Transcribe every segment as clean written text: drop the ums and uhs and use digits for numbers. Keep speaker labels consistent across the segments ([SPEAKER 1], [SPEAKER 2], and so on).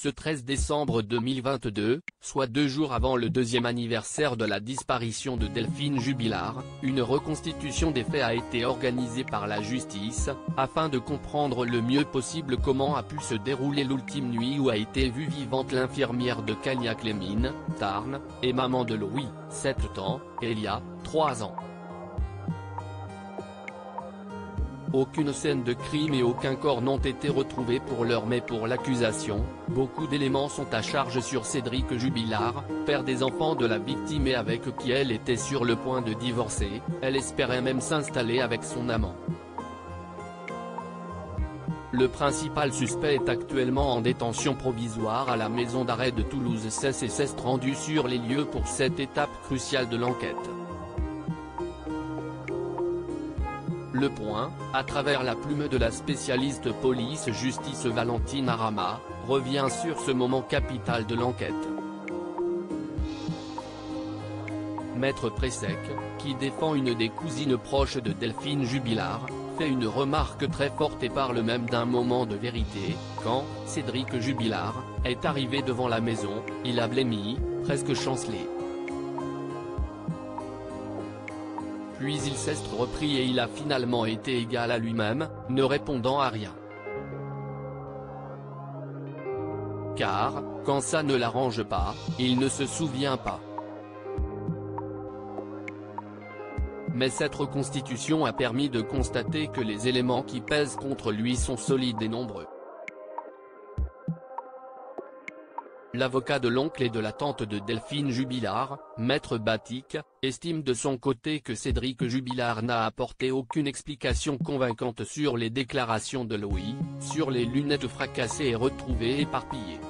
[SPEAKER 1] Ce 13 décembre 2022, soit 2 jours avant le deuxième anniversaire de la disparition de Delphine Jubilard, une reconstitution des faits a été organisée par la justice, afin de comprendre le mieux possible comment a pu se dérouler l'ultime nuit où a été vue vivante l'infirmière de Cagnac-les-Mines, Tarn, et maman de Louis, 7 ans, et Elia, 3 ans. Aucune scène de crime et aucun corps n'ont été retrouvés pour l'heure, mais pour l'accusation, beaucoup d'éléments sont à charge sur Cédric Jubilard, père des enfants de la victime et avec qui elle était sur le point de divorcer. Elle espérait même s'installer avec son amant. Le principal suspect est actuellement en détention provisoire à la maison d'arrêt de Toulouse. Cesse et s'est rendu sur les lieux pour cette étape cruciale de l'enquête. Le Point, à travers la plume de la spécialiste police-justice Valentine Arama, revient sur ce moment capital de l'enquête. Maître Pressec, qui défend une des cousines proches de Delphine Jubilard, fait une remarque très forte et parle même d'un moment de vérité. Quand Cédric Jubilard est arrivé devant la maison, il a blêmi, presque chancelé. Puis il s'est repris et il a finalement été égal à lui-même, ne répondant à rien. Car, quand ça ne l'arrange pas, il ne se souvient pas. Mais cette reconstitution a permis de constater que les éléments qui pèsent contre lui sont solides et nombreux. L'avocat de l'oncle et de la tante de Delphine Jubilard, Maître Batik, estime de son côté que Cédric Jubilard n'a apporté aucune explication convaincante sur les déclarations de Louis, sur les lunettes fracassées et retrouvées éparpillées.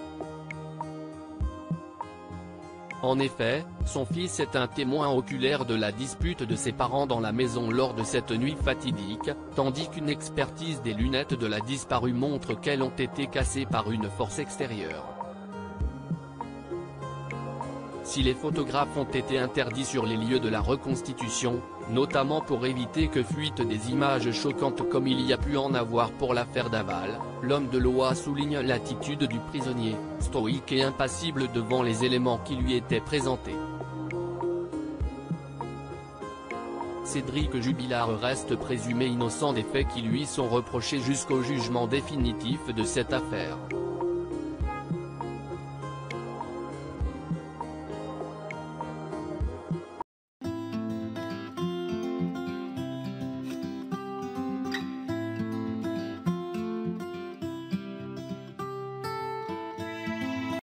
[SPEAKER 1] En effet, son fils est un témoin oculaire de la dispute de ses parents dans la maison lors de cette nuit fatidique, tandis qu'une expertise des lunettes de la disparue montre qu'elles ont été cassées par une force extérieure. Si les photographes ont été interdits sur les lieux de la reconstitution, notamment pour éviter que fuitent des images choquantes comme il y a pu en avoir pour l'affaire Daval, l'homme de loi souligne l'attitude du prisonnier, stoïque et impassible devant les éléments qui lui étaient présentés. Cédric Jubilard reste présumé innocent des faits qui lui sont reprochés jusqu'au jugement définitif de cette affaire.